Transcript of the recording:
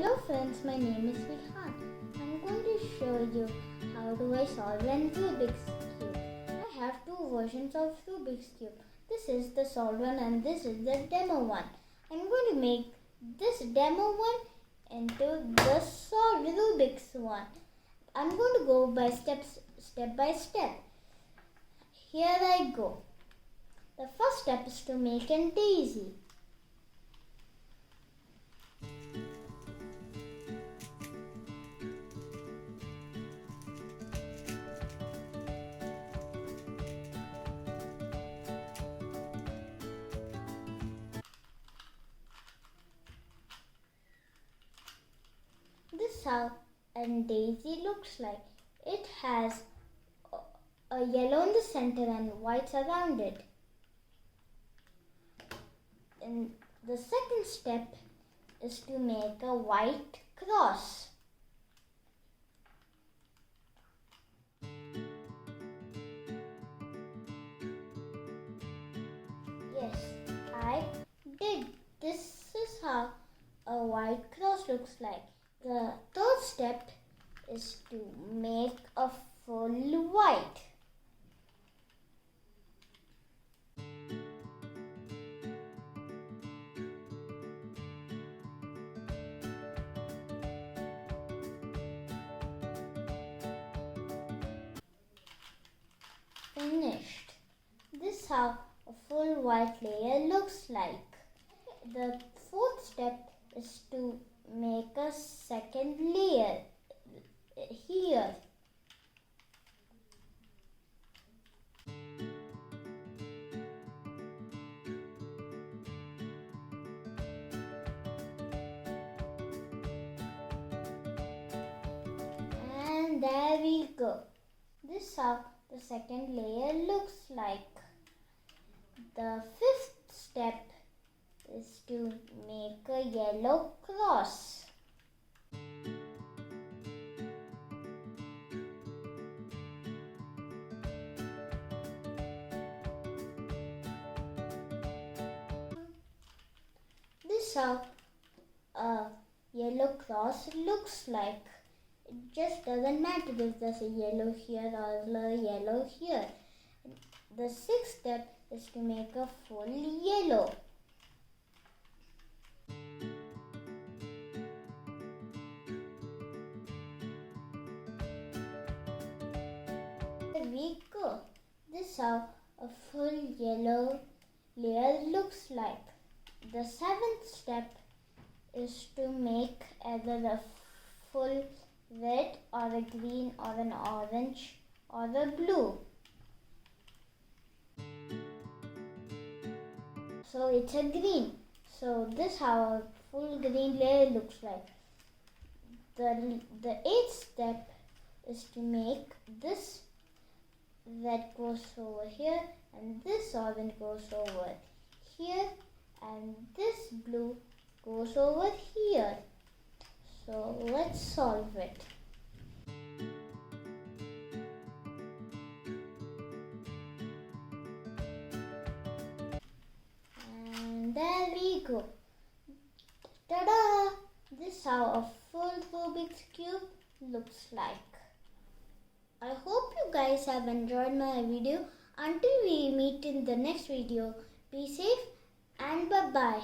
Hello friends, my name is Vihaan. I'm going to show you how do I solve a Rubik's Cube. I have two versions of Rubik's Cube. This is the solved one and this is the demo one. I'm going to make this demo one into the solved Rubik's one. I'm going to go by step by step. Here I go. The first step is to make a daisy. This is how a daisy looks like. It has a yellow in the center and whites around it. And the second step is to make a white cross. Yes, I did. This is how a white cross looks like. The third step is to make a full white. Finished. This is how a full white layer looks like. The fourth step is to make a second layer here. And there we go. This is how the second layer looks like. The fifth step is to make a yellow cross. This is how a yellow cross looks like. It just doesn't matter if there's a yellow here or a yellow here. The sixth step is to make a full yellow. There we go. This is how a full yellow layer looks like. The seventh step is to make either a full red or a green or an orange or a blue. So it's a green. So this is how a full green layer looks like. The eighth step is to make this red goes over here and this orange goes over here and this blue goes over here. So let's solve it. And there we go. Ta-da! This is how a full Rubik's Cube looks like. I hope you guys have enjoyed my video. Until we meet in the next video, be safe and bye-bye.